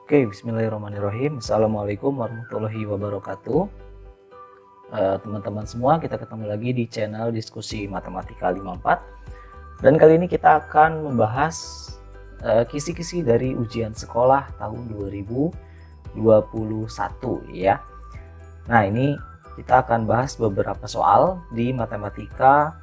Oke, bismillahirrahmanirrahim. Assalamualaikum warahmatullahi wabarakatuh. Teman-teman semua, kita ketemu lagi di channel Diskusi Matematika 54. Dan kali ini kita akan membahas kisi-kisi dari ujian sekolah tahun 2021 ya. Nah, ini kita akan bahas beberapa soal di matematika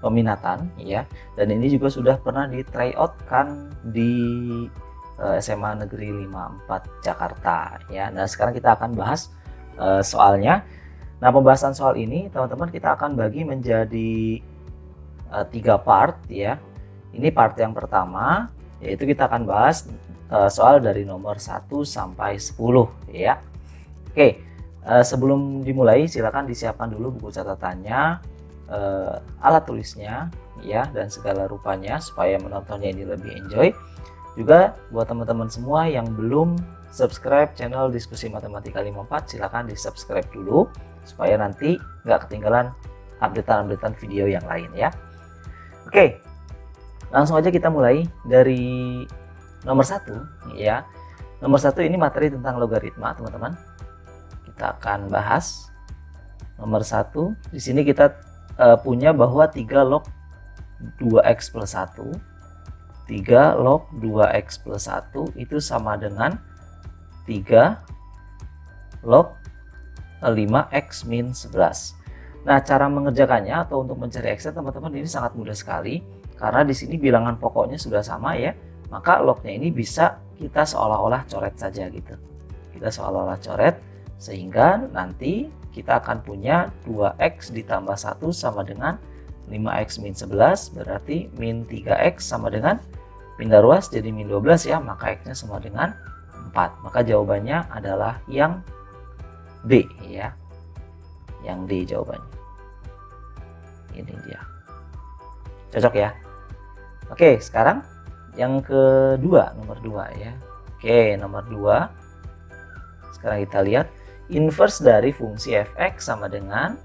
peminatan ya. Dan ini juga sudah pernah di tryout kan di SMA Negeri 54 Jakarta ya. Nah, sekarang kita akan bahas soalnya. Nah, pembahasan soal ini teman-teman kita akan bagi menjadi 3 part ya. Ini part yang pertama, yaitu kita akan bahas soal dari nomor 1 sampai 10 ya. Oke, sebelum dimulai silakan disiapkan dulu buku catatannya, alat tulisnya ya, dan segala rupanya supaya menontonnya ini lebih enjoy. Juga buat teman-teman semua yang belum subscribe channel Diskusi Matematika 54, silahkan di subscribe dulu supaya nanti nggak ketinggalan updatean video yang lain ya. Oke, langsung aja kita mulai dari nomor 1 ya. Nomor 1 ini materi tentang logaritma teman-teman. Kita akan bahas nomor 1. Di sini kita punya bahwa 3 log 2x plus 1 3 log 2x plus 1 itu sama dengan 3 log 5x min 11. Nah, cara mengerjakannya atau untuk mencari x teman-teman ini sangat mudah sekali. Karena di sini bilangan pokoknya sudah sama ya. Maka lognya ini bisa kita seolah-olah coret saja gitu. Kita seolah-olah coret sehingga nanti kita akan punya 2x ditambah 1 sama dengan 5x min 11, berarti min 3x sama dengan pindah ruas jadi min 12 ya, maka x-nya sama dengan 4. Maka jawabannya adalah yang D ya. Yang D jawabannya. Ini dia. Cocok ya. Oke, sekarang yang kedua, nomor 2 ya. Oke, nomor 2. Sekarang kita lihat inverse dari fungsi fx sama dengan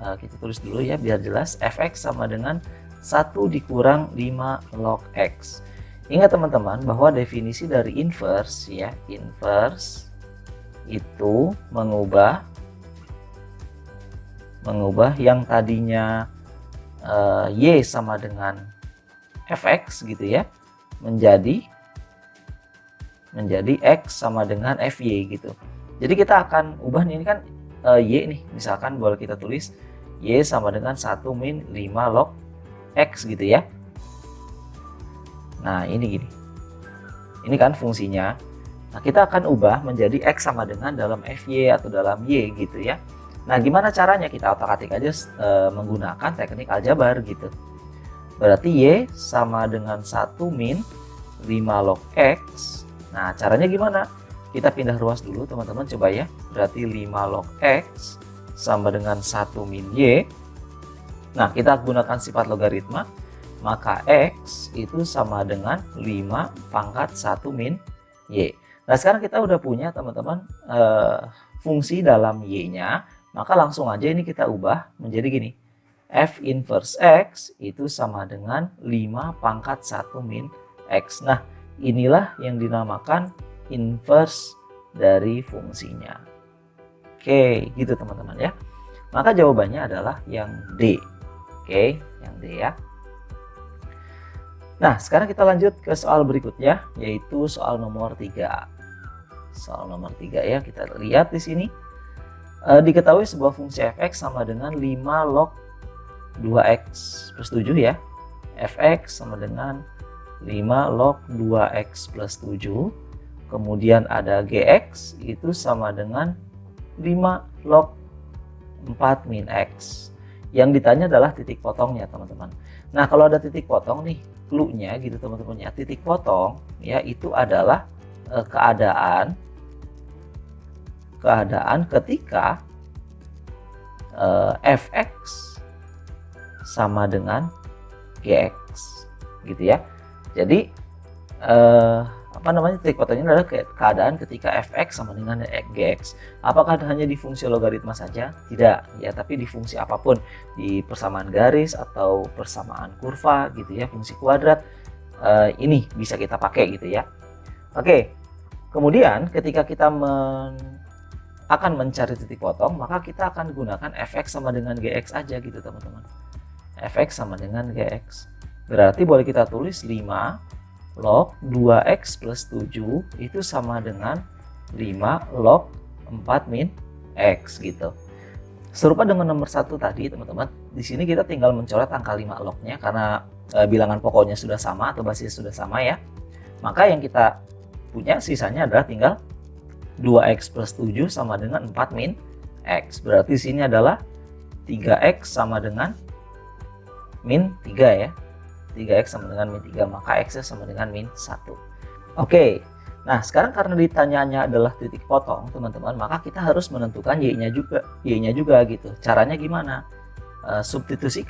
kita tulis dulu ya biar jelas. Fx sama dengan 1 dikurang 5 log x. Ingat teman-teman bahwa definisi dari inverse ya, inverse itu mengubah yang tadinya y sama dengan fx gitu ya, menjadi x sama dengan fy gitu. Jadi kita akan ubah ini kan y nih, misalkan boleh kita tulis y sama dengan 1 min 5 log x gitu ya. Nah, ini gini. Ini kan fungsinya. Nah, kita akan ubah menjadi x sama dengan dalam fy atau dalam y gitu ya. Nah, gimana caranya? Kita otak-atik aja menggunakan teknik aljabar gitu. Berarti y sama dengan 1 min 5 log x. Nah, caranya gimana? Kita pindah ruas dulu teman-teman, coba ya. Berarti 5 log x sama dengan 1 min y. Nah, kita gunakan sifat logaritma, maka x itu sama dengan 5 pangkat 1 min y. Nah, sekarang kita udah punya teman-teman fungsi dalam y-nya, maka langsung aja ini kita ubah menjadi gini. F inverse x itu sama dengan 5 pangkat 1 min x. Nah, inilah yang dinamakan inverse dari fungsinya. Oke, gitu teman-teman ya. Maka jawabannya adalah yang D. Oke, yang D ya. Nah, sekarang kita lanjut ke soal berikutnya, yaitu soal nomor 3. Soal nomor 3 ya, kita lihat di sini. Diketahui sebuah fungsi fx sama dengan 5 log 2x plus 7 ya. Fx sama dengan 5 log 2x plus 7. Kemudian ada gx itu sama dengan 5 log 4 min x. Yang ditanya adalah titik potongnya teman-teman. Nah, kalau ada titik potong nih, clue-nya gitu teman-teman ya. Titik potong ya itu adalah keadaan ketika fx sama dengan gx gitu ya. Jadi titik potongnya adalah keadaan ketika fx sama dengan gx. Apakah hanya di fungsi logaritma saja? Tidak ya, tapi di fungsi apapun, di persamaan garis atau persamaan kurva gitu ya, fungsi kuadrat, ini bisa kita pakai gitu ya. Oke, Kemudian ketika kita akan mencari titik potong, maka kita akan gunakan fx sama dengan gx aja gitu teman-teman. Fx sama dengan gx. Berarti boleh kita tulis 5 log 2x plus 7 itu sama dengan 5 log 4 min x gitu. Serupa dengan nomor 1 tadi teman-teman, di sini kita tinggal mencoret angka 5 lognya karena bilangan pokoknya sudah sama atau basisnya sudah sama ya. Maka yang kita punya sisanya adalah tinggal 2x plus 7 sama dengan 4 min x. Berarti sini adalah 3x sama dengan min 3 ya. 3x sama dengan min 3, maka x sama dengan min 1. Oke, nah sekarang karena ditanyanya adalah titik potong teman-teman, maka kita harus menentukan y-nya juga gitu. Caranya gimana? Substitusi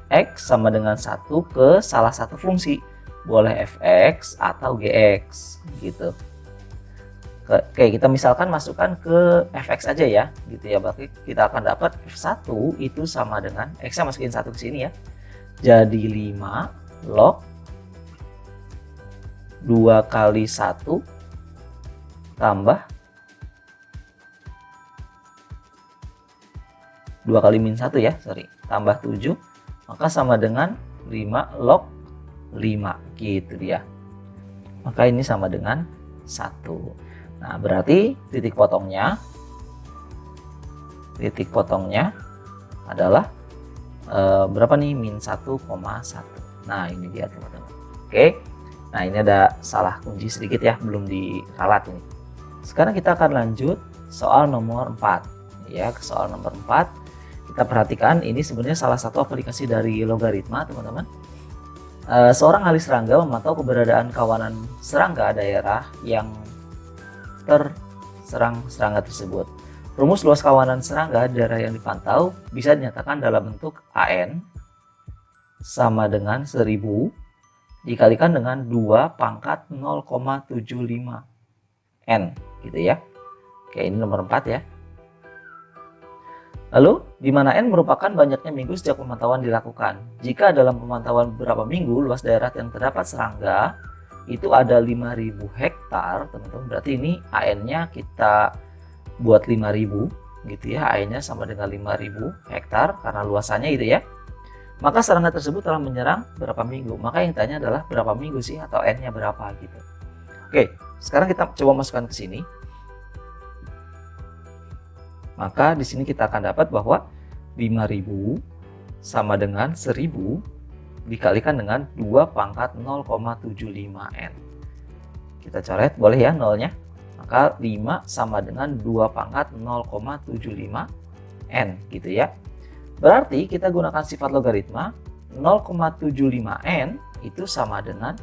x sama dengan 1 ke salah satu fungsi. Boleh fx atau gx gitu. Oke, kita misalkan masukkan ke fx aja ya gitu ya. Berarti kita akan dapat f1 itu sama dengan x-nya masukin 1 ke sini ya. Jadi 5 log 2 kali 1 tambah 2 kali min 1 ya, tambah 7, maka sama dengan 5 log 5 gitu dia. Maka ini sama dengan 1. Nah, berarti titik potongnya adalah berapa nih? Min 1,1. Nah, ini dia teman-teman. Oke. Nah, ini ada salah kunci sedikit ya, belum diralat ini. Sekarang kita akan lanjut soal nomor 4. Ya, ke soal nomor 4. Kita perhatikan ini sebenarnya salah satu aplikasi dari logaritma, teman-teman. Seorang ahli serangga memantau keberadaan kawanan serangga daerah yang terserang serangga tersebut. Rumus luas kawanan serangga daerah yang dipantau bisa dinyatakan dalam bentuk AN sama dengan 1000 dikalikan dengan 2 pangkat 0,75 N gitu ya. Oke, ini nomor 4 ya. Lalu, di mana N merupakan banyaknya minggu sejak pemantauan dilakukan. Jika dalam pemantauan beberapa minggu luas daerah yang terdapat serangga itu ada 5.000 hektar, teman-teman. Berarti ini AN-nya kita buat 5.000 gitu ya. AN-nya sama dengan 5.000 hektar karena luasannya itu ya. Maka serangga tersebut telah menyerang berapa minggu. Maka yang tanya adalah berapa minggu sih atau N-nya berapa gitu. Oke, sekarang kita coba masukkan ke sini. Maka di sini kita akan dapat bahwa 5.000 sama dengan 1.000 dikalikan dengan 2 pangkat 0,75 N. Kita coret boleh ya nolnya. Maka 5 sama dengan 2 pangkat 0,75 N gitu ya. Berarti kita gunakan sifat logaritma 0,75 N itu sama dengan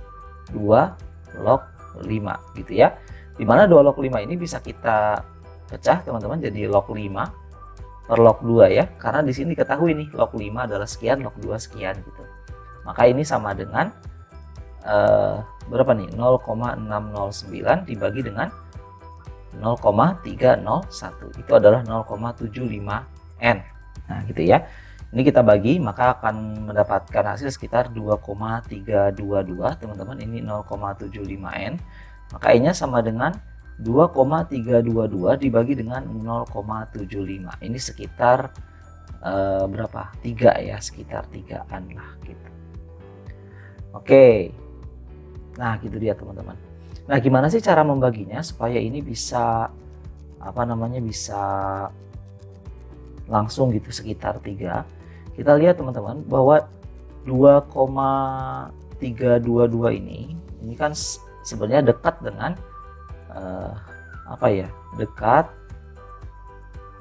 2 log 5 gitu ya. Dimana 2 log 5 ini bisa kita pecah teman-teman jadi log 5 per log 2 ya. Karena di sini diketahui nih log 5 adalah sekian, log 2 sekian gitu. Maka ini sama dengan berapa nih? 0,609 dibagi dengan 0,301. Itu adalah 0,75 N. Nah, gitu ya. Ini kita bagi, maka akan mendapatkan hasil sekitar 2,322, teman-teman. Ini 0,75 N. Maka N-nya sama dengan 2,322 dibagi dengan 0,75. Ini sekitar berapa? 3 ya, sekitar 3-an lah gitu. Oke, nah gitu dia teman-teman. Nah, gimana sih cara membaginya supaya ini bisa bisa langsung gitu sekitar 3. Kita lihat teman-teman bahwa 2,322 ini kan sebenarnya dekat dengan dekat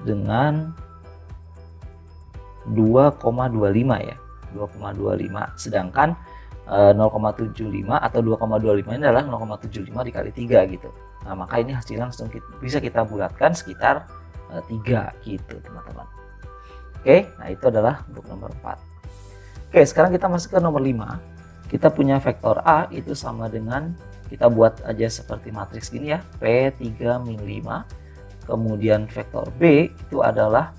dengan 2,25 ya, 2,25. Sedangkan 0,75 atau 2,25 ini adalah 0,75 dikali 3 gitu. Nah, maka ini hasilnya langsung bisa kita bulatkan sekitar 3 gitu teman-teman. Oke, nah itu adalah untuk nomor 4. Oke, sekarang kita masuk ke nomor 5. Kita punya vektor A itu sama dengan, kita buat aja seperti matriks gini ya, P3 min 5. Kemudian vektor B itu adalah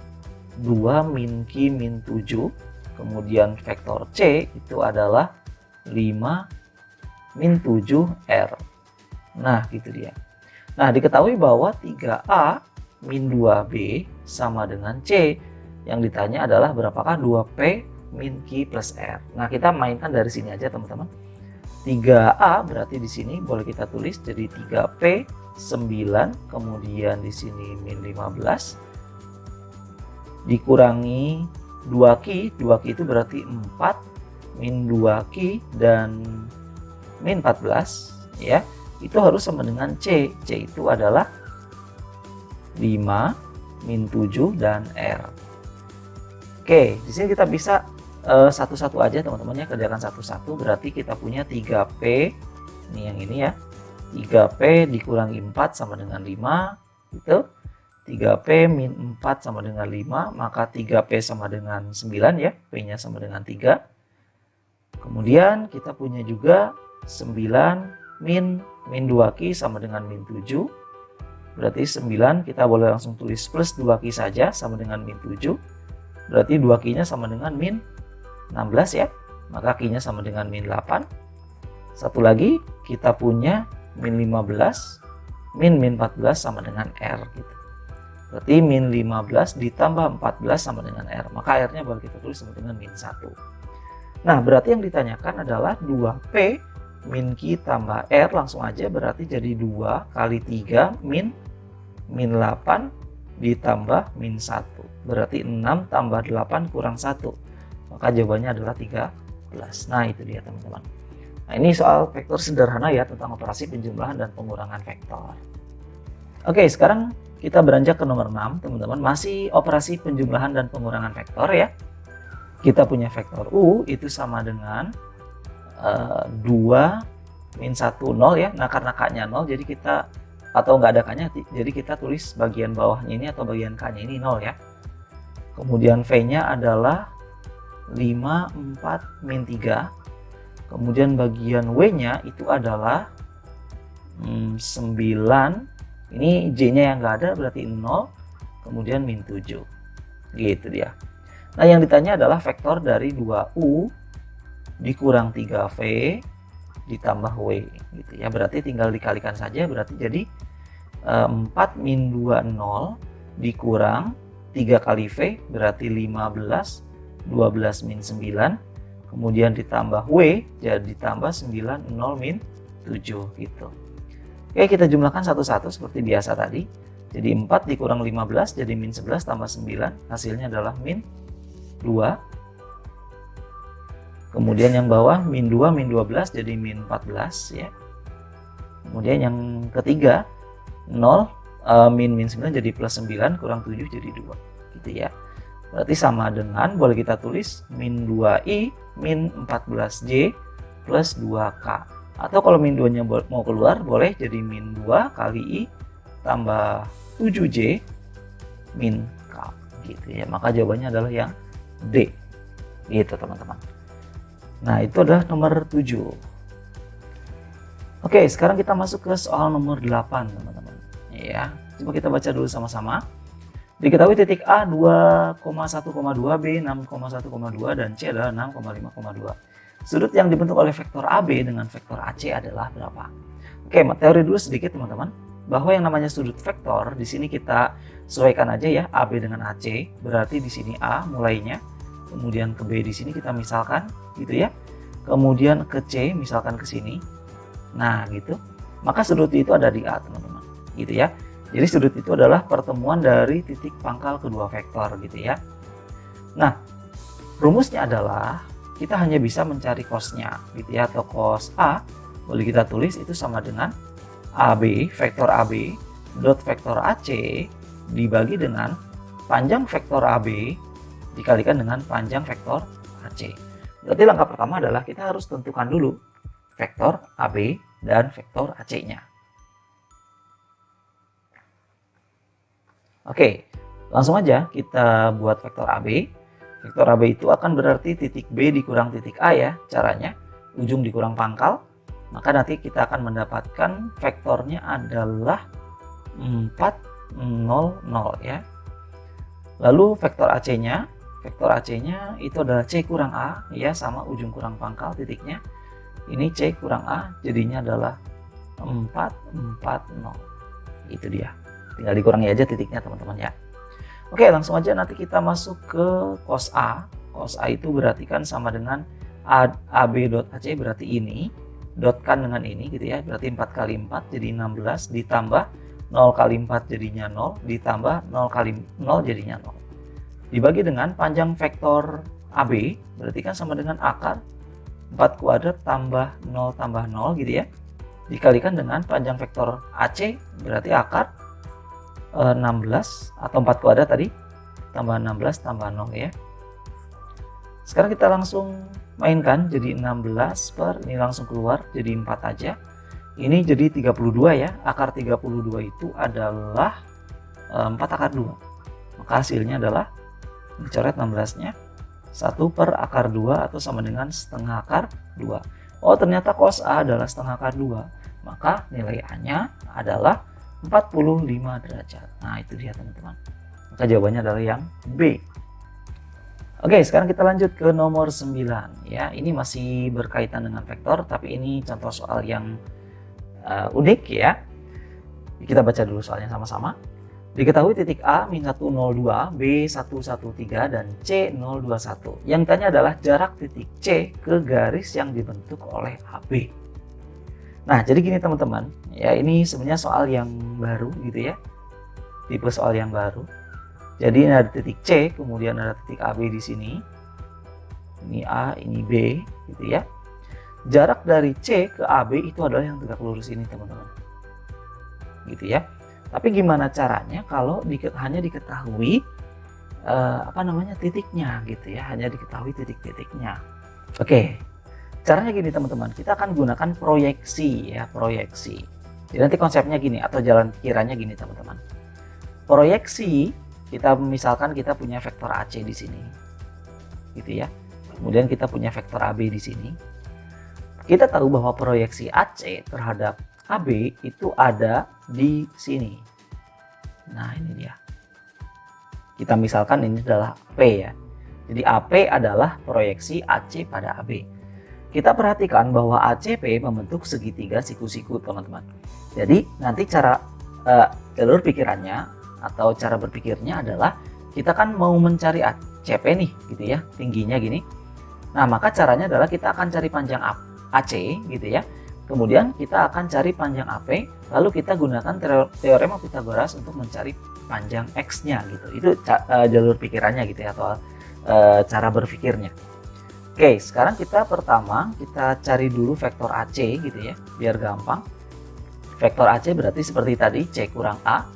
2 min Q min 7. Kemudian vektor C itu adalah 5 min 7R. Nah, gitu dia. Nah, diketahui bahwa 3A min 2B sama dengan C. Yang ditanya adalah berapakah 2P min Q plus R. Nah, kita mainkan dari sini aja teman-teman. 3A berarti di sini boleh kita tulis jadi 3P 9, kemudian di sini min 15 dikurangi 2Q. 2Q itu berarti 4 min 2Q dan min 14 ya. Itu harus sama dengan C. C itu adalah 5 min 7 dan R. Oke, di sini kita bisa satu-satu aja teman-teman ya, kerjakan satu-satu. Berarti kita punya 3P, ini yang ini ya. 3P dikurangi 4 sama dengan 5, gitu. 3P min 4 sama dengan 5, maka 3P sama dengan 9 ya, P-nya sama dengan 3. Kemudian kita punya juga 9 min 2Q sama dengan min 7. Berarti 9 kita boleh langsung tulis plus 2Q saja sama dengan min 7. Berarti 2Q-nya sama dengan min 16 ya, maka Q-nya sama dengan min 8. Satu lagi kita punya min 15 min 14 sama dengan R gitu. Berarti min 15 ditambah 14 sama dengan R, maka R-nya boleh kita tulis sama dengan min 1. Nah, berarti yang ditanyakan adalah 2P min Q tambah R, langsung aja berarti jadi 2 kali 3 min 8 ditambah min 1. Berarti 6 tambah 8 kurang 1. Maka jawabannya adalah 13. Nah, itu dia teman-teman. Nah, ini soal vektor sederhana ya, tentang operasi penjumlahan dan pengurangan vektor. Oke, sekarang kita beranjak ke nomor 6 teman-teman. Masih operasi penjumlahan dan pengurangan vektor ya. Kita punya vektor U itu sama dengan 2 min 1 0 ya. Nah, karena K-nya 0 jadi kita, atau nggak ada K-nya, jadi kita tulis bagian bawahnya ini atau bagian K-nya ini 0 ya. Kemudian V-nya adalah 5 4 min 3. Kemudian bagian W-nya itu adalah 9. Ini J-nya yang nggak ada berarti 0. Kemudian min 7. Gitu dia. Nah, yang ditanya adalah vektor dari 2U dikurang 3V ditambah W gitu ya. Berarti tinggal dikalikan saja, berarti jadi 4 min 2 0 dikurang 3 kali V berarti 15, 12 min 9, kemudian ditambah W jadi ditambah 9 0 min 7 gitu. Oke, kita jumlahkan satu-satu seperti biasa tadi. Jadi 4 dikurang 15 jadi min 11 tambah 9, hasilnya adalah min 2. Kemudian yang bawah min 2 min 12 jadi min 14 ya. Kemudian yang ketiga 0 min 9 jadi plus 9 kurang 7 jadi 2 gitu ya. Berarti sama dengan, boleh kita tulis min 2i min 14j plus 2k. Atau kalau min 2 nya mau keluar boleh jadi min 2 kali i tambah 7j min k gitu ya. Maka jawabannya adalah yang D gitu teman-teman. Nah, itu adalah nomor 7. Oke, sekarang kita masuk ke soal nomor 8 teman-teman ya. Coba kita baca dulu sama-sama. Diketahui titik A 2,1,2, B 6,1,2 dan C adalah 6,5,2. Sudut yang dibentuk oleh vektor AB dengan vektor AC adalah berapa? Oke, teori dulu sedikit teman-teman, bahwa yang namanya sudut vektor di sini kita sesuaikan aja ya, AB dengan AC. Berarti di sini A mulainya, kemudian ke B di sini kita misalkan gitu ya. Kemudian ke C misalkan ke sini. Nah, gitu. Maka sudut itu ada di A, teman-teman. Gitu ya. Jadi sudut itu adalah pertemuan dari titik pangkal kedua vektor gitu ya. Nah, rumusnya adalah kita hanya bisa mencari cosnya gitu ya, atau cos A boleh kita tulis itu sama dengan AB, vektor AB dot vektor AC dibagi dengan panjang vektor AB dikalikan dengan panjang vektor AC. Berarti langkah pertama adalah kita harus tentukan dulu vektor AB dan vektor AC-nya. Oke, langsung aja kita buat vektor AB. Vektor AB itu akan berarti titik B dikurang titik A ya caranya. Ujung dikurang pangkal. Maka nanti kita akan mendapatkan vektornya adalah 4, 0, 0 ya. Lalu vektor AC-nya itu adalah C kurang A ya, sama ujung kurang pangkal titiknya. Ini C kurang A jadinya adalah 440. Itu dia. Tinggal dikurangi aja titiknya teman-teman ya. Oke, langsung aja nanti kita masuk ke cos A. Cos A itu berarti kan sama dengan AB.AC, berarti ini dotkan dengan ini gitu ya. Berarti 4 kali 4 jadi 16 ditambah 0 kali 4 jadinya 0 ditambah 0 kali 0 jadinya 0. Dibagi dengan panjang vektor AB berarti kan sama dengan akar 4 kuadrat tambah 0 gitu ya. Dikalikan dengan panjang vektor AC berarti akar 16 atau 4 kuadrat tadi tambah 16 tambah 0 ya. Sekarang kita langsung mainkan jadi 16 per ini langsung keluar jadi 4 aja. Ini jadi 32 ya. Akar 32 itu adalah 4 akar 2. Maka hasilnya adalah dicoret 16-nya 1 per akar 2 atau sama dengan setengah akar 2. Oh, ternyata cos A adalah setengah akar 2. Maka nilai A-nya adalah 45 derajat. Nah, itu dia teman-teman. Maka jawabannya adalah yang B. Oke, sekarang kita lanjut ke nomor 9 ya. Ini masih berkaitan dengan vektor, tapi ini contoh soal yang unik ya. Kita baca dulu soalnya sama-sama. Diketahui titik A -102, B 113 dan C 021. Yang ditanya adalah jarak titik C ke garis yang dibentuk oleh AB. Nah, jadi gini teman-teman, ya ini sebenarnya soal yang baru gitu ya. Tipe soal yang baru. Jadi ini ada titik C, kemudian ada titik AB di sini. Ini A, ini B gitu ya. Jarak dari C ke AB itu adalah yang tegak lurus ini teman-teman. Gitu ya. Tapi gimana caranya kalau hanya diketahui titiknya gitu ya, hanya diketahui titik-titiknya. Oke. Caranya gini teman-teman, kita akan gunakan proyeksi ya, proyeksi. Jadi nanti konsepnya gini atau jalan pikirannya gini teman-teman. Proyeksi, misalkan kita punya vektor AC di sini. Gitu ya. Kemudian kita punya vektor AB di sini. Kita tahu bahwa proyeksi AC terhadap AB itu ada di sini. Nah, ini dia. Kita misalkan ini adalah P ya. Jadi AP adalah proyeksi AC pada AB. Kita perhatikan bahwa ACP membentuk segitiga siku-siku teman-teman. Jadi nanti cara jalur pikirannya atau cara berpikirnya adalah kita kan mau mencari ACP nih gitu ya, tingginya gini. Nah, maka caranya adalah kita akan cari panjang AC gitu ya. Kemudian kita akan cari panjang AP, lalu kita gunakan teorema Pythagoras untuk mencari panjang X-nya gitu. Itu jalur pikirannya gitu ya, atau cara berpikirnya. Oke, sekarang pertama kita cari dulu vektor AC gitu ya, biar gampang. Vektor AC berarti seperti tadi, C kurang A.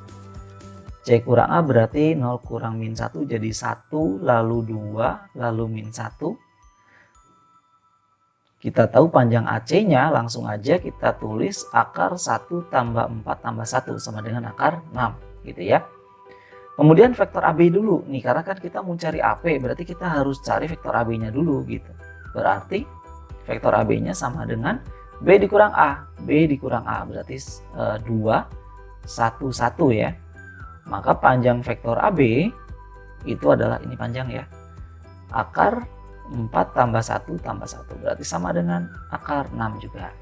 C kurang A berarti 0 kurang min 1 jadi 1, lalu 2, lalu min 1. Kita tahu panjang AC-nya, langsung aja kita tulis akar 1 tambah 4 tambah 1 sama dengan akar 6 gitu ya. Kemudian vektor AB dulu nih, karena kan kita mau cari AP, berarti kita harus cari vektor AB-nya dulu gitu. Berarti vektor AB-nya sama dengan B dikurang A. B dikurang A berarti 2, 1, 1 ya. Maka panjang vektor AB itu adalah ini panjang ya. Akar 4 tambah 1 tambah 1 berarti sama dengan akar 6 juga.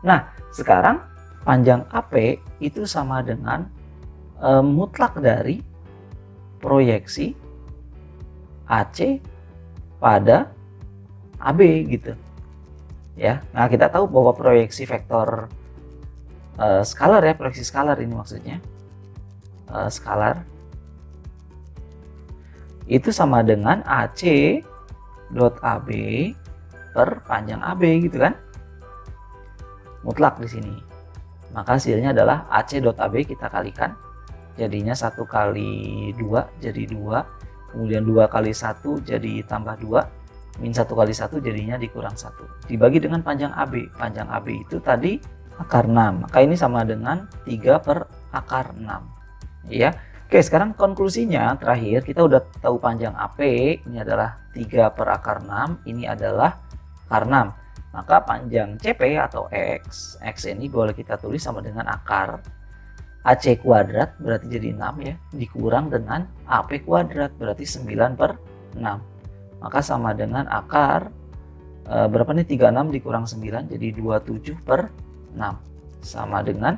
Nah, sekarang panjang AP itu sama dengan mutlak dari proyeksi AC pada AB gitu ya. Nah, kita tahu bahwa proyeksi vektor skalar ya, proyeksi skalar ini maksudnya skalar itu sama dengan AC dot AB per panjang AB gitu kan, mutlak di sini. Maka hasilnya adalah AC dot AB kita kalikan, jadinya 1 kali 2 jadi 2, kemudian 2 kali 1 jadi tambah 2, min 1 kali 1 jadinya dikurang 1, dibagi dengan panjang AB. Panjang AB itu tadi akar 6, maka ini sama dengan 3 per akar 6 ya. Oke, sekarang konklusinya terakhir kita udah tahu panjang AP ini adalah 3 per akar 6, ini adalah akar 6. Maka panjang CP atau X ini boleh kita tulis sama dengan akar AC kuadrat berarti jadi 6 ya, dikurang dengan AP kuadrat berarti 9 per 6. Maka sama dengan akar berapa nih, 36 dikurang 9 jadi 27 per 6 sama dengan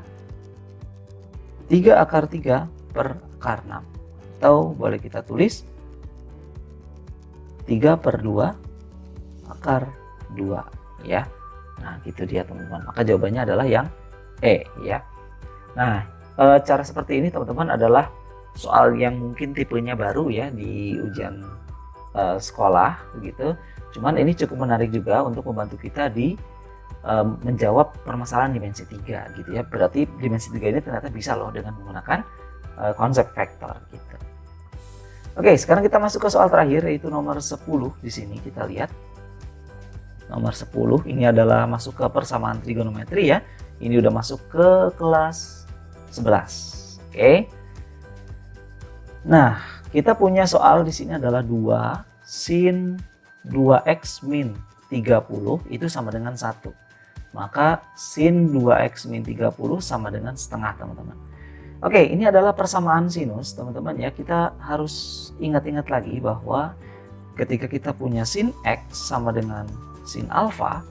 3 akar 3 per akar 6, atau boleh kita tulis 3 per 2 akar 2 ya. Nah gitu dia teman-teman, maka jawabannya adalah yang E ya. Nah cara seperti ini teman-teman adalah soal yang mungkin tipenya baru ya di ujian sekolah begitu. Cuman ini cukup menarik juga untuk membantu kita di menjawab permasalahan dimensi 3 gitu ya. Berarti dimensi 3 ini ternyata bisa loh dengan menggunakan konsep vektor gitu. Oke, sekarang kita masuk ke soal terakhir yaitu nomor 10. Di sini kita lihat nomor 10 ini adalah masuk ke persamaan trigonometri ya. Ini udah masuk ke kelas 11. Oke. Nah, kita punya soal di sini adalah 2 sin 2x min 30 itu sama dengan 1. Maka sin 2x min 30 sama dengan setengah teman-teman. Oke, ini adalah persamaan sinus teman-teman ya. Kita harus ingat-ingat lagi bahwa ketika kita punya sin x sama dengan sin alfa,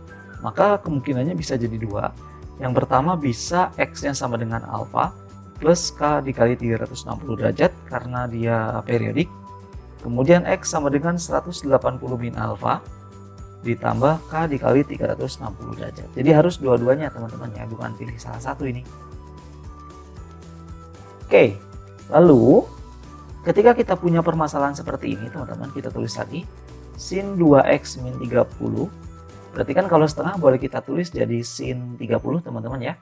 maka kemungkinannya bisa jadi 2. Yang pertama bisa x-nya sama dengan alfa plus k dikali 360 derajat karena dia periodik. Kemudian X sama dengan 180 min alfa ditambah K dikali 360 derajat. Jadi harus dua-duanya teman-teman ya, bukan pilih salah satu ini. Oke, lalu ketika kita punya permasalahan seperti ini teman-teman, kita tulis lagi sin 2x min 30. Berarti kan kalau setengah boleh kita tulis jadi sin 30 teman-teman ya.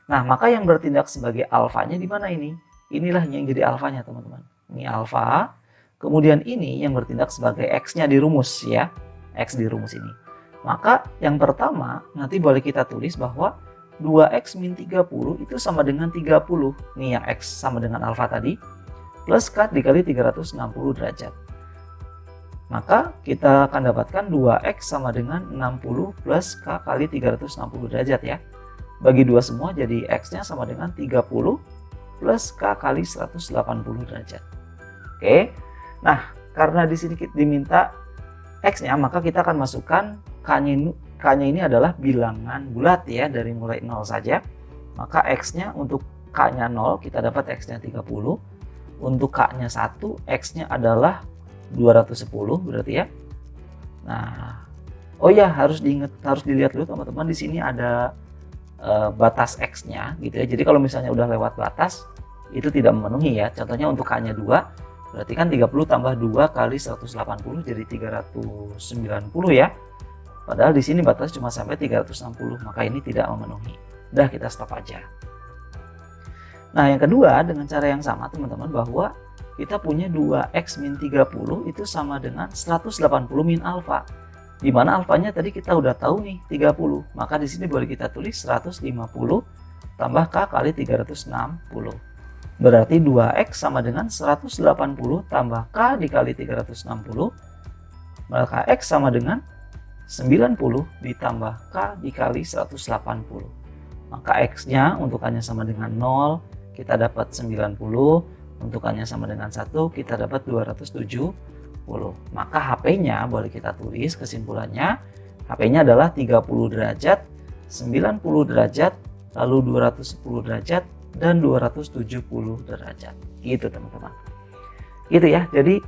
Nah, maka yang bertindak sebagai alfanya di mana ini? Inilah yang jadi alfanya teman-teman. Ini alfa. Kemudian ini yang bertindak sebagai X-nya di rumus ya, X di rumus ini. Maka yang pertama nanti boleh kita tulis bahwa 2X min 30 itu sama dengan 30. Nih yang X sama dengan alfa tadi, plus K dikali 360 derajat. Maka kita akan dapatkan 2X sama dengan 60 plus K kali 360 derajat ya. Bagi 2 semua jadi X-nya sama dengan 30 plus K kali 180 derajat. Oke. Nah, karena di sini kita diminta X-nya, maka kita akan masukkan K-nya ini adalah bilangan bulat ya, dari mulai 0 saja. Maka X-nya untuk K-nya 0, kita dapat X-nya 30. Untuk K-nya 1, X-nya adalah 210 berarti ya. Nah, oh ya harus dilihat dulu teman-teman, di sini ada batas X-nya gitu ya. Jadi kalau misalnya udah lewat batas, itu tidak memenuhi ya. Contohnya untuk K-nya 2, berarti kan 30 tambah 2 kali 180 jadi 390 ya. Padahal di sini batas cuma sampai 360, maka ini tidak memenuhi. Udah, kita stop aja. Nah, yang kedua dengan cara yang sama teman-teman, bahwa kita punya 2x min 30 itu sama dengan 180 min alfa. Di mana alfanya tadi kita udah tahu nih 30. Maka di sini boleh kita tulis 150 tambah K kali 360. Berarti 2X sama dengan 180 tambah K dikali 360. Maka X sama dengan 90 ditambah K dikali 180. Maka X-nya untukannya sama dengan 0, kita dapat 90. Untukannya sama dengan 1, kita dapat 270. Maka HP-nya boleh kita tulis kesimpulannya. HP-nya adalah 30 derajat, 90 derajat, lalu 210 derajat, dan 270 derajat gitu teman-teman. Gitu ya. Jadi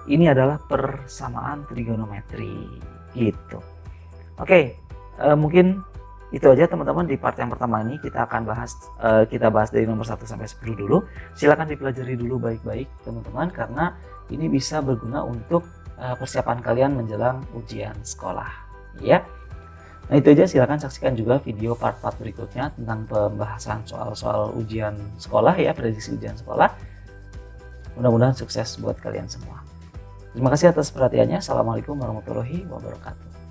ini adalah persamaan trigonometri gitu. Oke, mungkin itu aja teman-teman di part yang pertama ini. Kita akan bahas dari nomor 1 sampai 10 dulu. Silakan dipelajari dulu baik-baik teman-teman, karena ini bisa berguna untuk persiapan kalian menjelang ujian sekolah ya. Nah itu aja, silakan saksikan juga video part-part berikutnya tentang pembahasan soal-soal ujian sekolah ya, prediksi ujian sekolah. Mudah-mudahan sukses buat kalian semua. Terima kasih atas perhatiannya. Assalamualaikum warahmatullahi wabarakatuh.